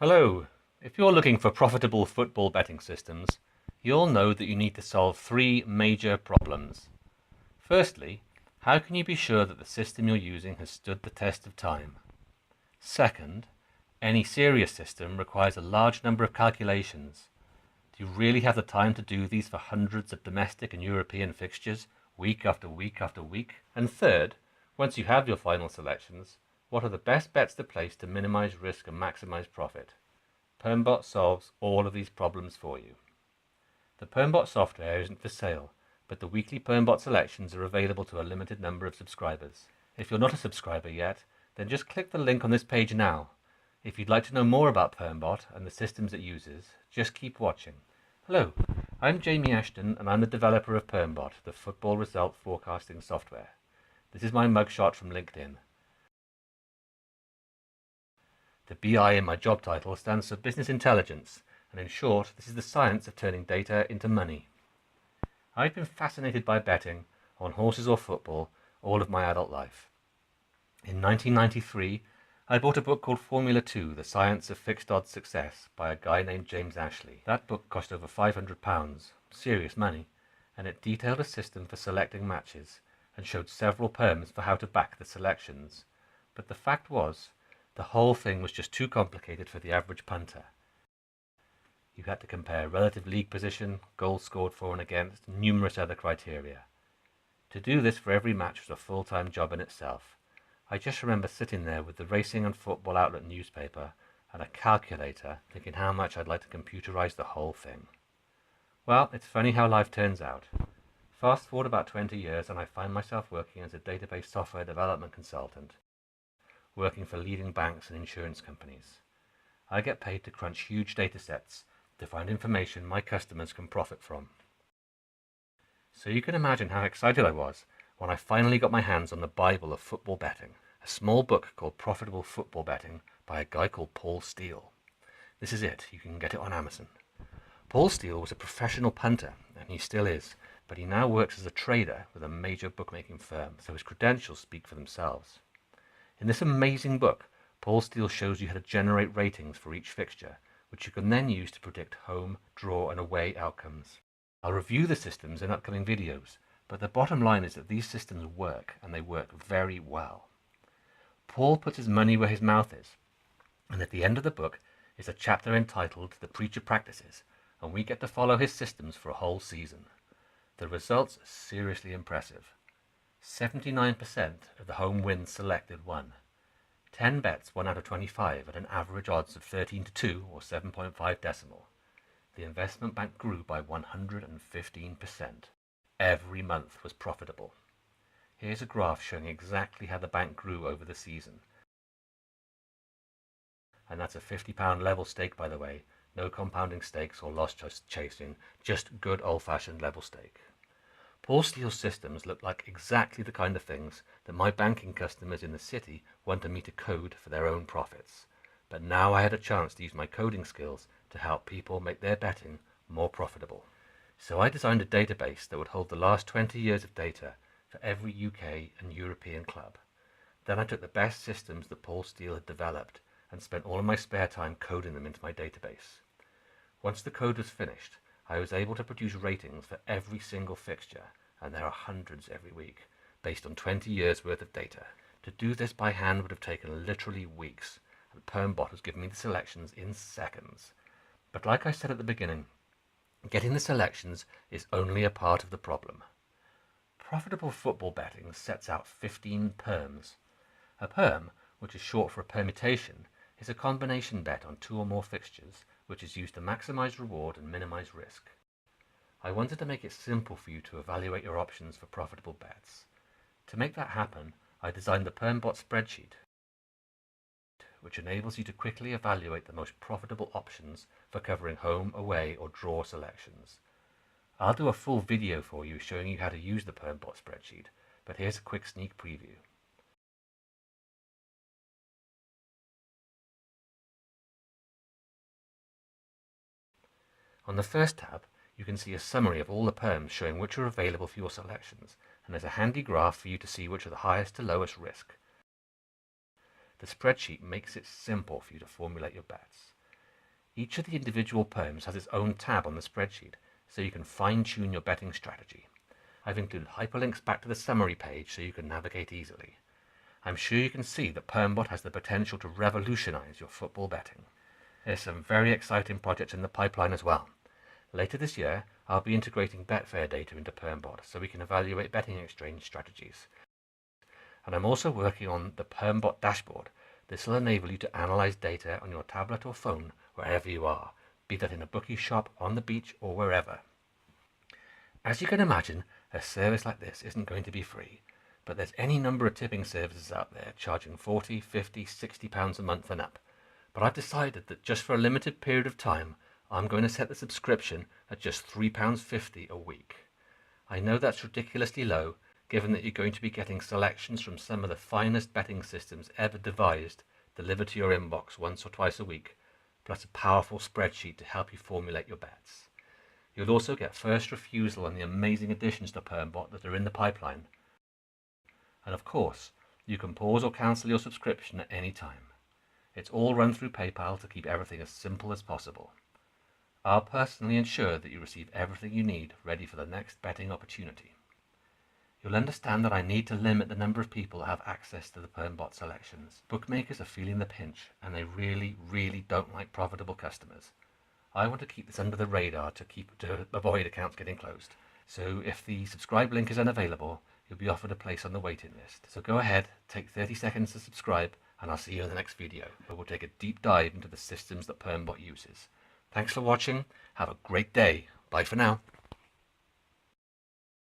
Hello. If you're looking for profitable football betting systems, you'll know that you need to solve three major problems. Firstly, how can you be sure that the system you're using has stood the test of time? Second, any serious system requires a large number of calculations. Do you really have the time to do these for hundreds of domestic and European fixtures, week after week after week? And third, once you have your final selections, what are the best bets to place to minimize risk and maximize profit? Permbot solves all of these problems for you. The Permbot software isn't for sale, but the weekly Permbot selections are available to a limited number of subscribers. If you're not a subscriber yet, then just click the link on this page now. If you'd like to know more about Permbot and the systems it uses, just keep watching. Hello, I'm Jamie Ashton and I'm the developer of Permbot, the football result forecasting software. This is my mugshot from LinkedIn. The BI in my job title stands for Business Intelligence, and in short, this is the science of turning data into money. I've been fascinated by betting, on horses or football, all of my adult life. In 1993, I bought a book called Formula 2, The Science of Fixed Odds Success, by a guy named James Ashley. That book cost over £500, serious money, and it detailed a system for selecting matches, and showed several perms for how to back the selections. But the fact was, the whole thing was just too complicated for the average punter. You had to compare relative league position, goals scored for and against, and numerous other criteria. To do this for every match was a full-time job in itself. I just remember sitting there with the Racing and Football Outlet newspaper and a calculator, thinking how much I'd like to computerize the whole thing. Well, it's funny how life turns out. Fast forward about 20 years and I find myself working as a database software development consultant, working for leading banks and insurance companies. I get paid to crunch huge data sets to find information my customers can profit from. So you can imagine how excited I was when I finally got my hands on the Bible of football betting, a small book called Profitable Football Betting by a guy called Paul Steele. This is it, you can get it on Amazon. Paul Steele was a professional punter, and he still is, but he now works as a trader with a major bookmaking firm, so his credentials speak for themselves. In this amazing book, Paul Steele shows you how to generate ratings for each fixture, which you can then use to predict home, draw, and away outcomes. I'll review the systems in upcoming videos, but the bottom line is that these systems work, and they work very well. Paul puts his money where his mouth is, and at the end of the book is a chapter entitled The Preacher Practices, and we get to follow his systems for a whole season. The results are seriously impressive. 79% of the home wins selected won. 10 bets, 1 out of 25, at an average odds of 13 to 2 or 7.5 decimal. The investment bank grew by 115%. Every month was profitable. Here's a graph showing exactly how the bank grew over the season. And that's a £50 level stake, by the way. No compounding stakes or loss chasing, just good old-fashioned level stake. Paul Steele's systems look like exactly the kind of things that my banking customers in the city wanted me to code for their own profits. But now I had a chance to use my coding skills to help people make their betting more profitable. So I designed a database that would hold the last 20 years of data for every UK and European club. Then I took the best systems that Paul Steele had developed and spent all of my spare time coding them into my database. Once the code was finished, I was able to produce ratings for every single fixture, and there are hundreds every week, based on 20 years worth of data. To do this by hand would have taken literally weeks, and Permbot has given me the selections in seconds. But like I said at the beginning, getting the selections is only a part of the problem. Profitable football betting sets out 15 perms. A perm, which is short for a permutation, is a combination bet on 2 or more fixtures, which is used to maximize reward and minimize risk. I wanted to make it simple for you to evaluate your options for profitable bets. To make that happen, I designed the Permbot spreadsheet, which enables you to quickly evaluate the most profitable options for covering home, away, or draw selections. I'll do a full video for you showing you how to use the Permbot spreadsheet, but here's a quick sneak preview. On the first tab, you can see a summary of all the perms showing which are available for your selections, and there's a handy graph for you to see which are the highest to lowest risk. The spreadsheet makes it simple for you to formulate your bets. Each of the individual perms has its own tab on the spreadsheet, so you can fine-tune your betting strategy. I've included hyperlinks back to the summary page so you can navigate easily. I'm sure you can see that Permbot has the potential to revolutionize your football betting. There's some very exciting projects in the pipeline as well. Later this year, I'll be integrating Betfair data into Permbot so we can evaluate betting exchange strategies. And I'm also working on the Permbot dashboard. This will enable you to analyze data on your tablet or phone wherever you are, be that in a bookie shop, on the beach, or wherever. As you can imagine, a service like this isn't going to be free, but there's any number of tipping services out there charging £40, £50, £60 a month and up. But I've decided that just for a limited period of time, I'm going to set the subscription at just £3.50 a week. I know that's ridiculously low, given that you're going to be getting selections from some of the finest betting systems ever devised delivered to your inbox once or twice a week, plus a powerful spreadsheet to help you formulate your bets. You'll also get first refusal on the amazing additions to Permbot that are in the pipeline. And of course, you can pause or cancel your subscription at any time. It's all run through PayPal to keep everything as simple as possible. I'll personally ensure that you receive everything you need ready for the next betting opportunity. You'll understand that I need to limit the number of people that have access to the Permbot selections. Bookmakers are feeling the pinch, and they really don't like profitable customers. I want to keep this under the radar to avoid accounts getting closed. So if the subscribe link is unavailable, you'll be offered a place on the waiting list. So go ahead, take 30 seconds to subscribe, and I'll see you in the next video, where we'll take a deep dive into the systems that Permbot uses. Thanks for watching. Have a great day. Bye for now.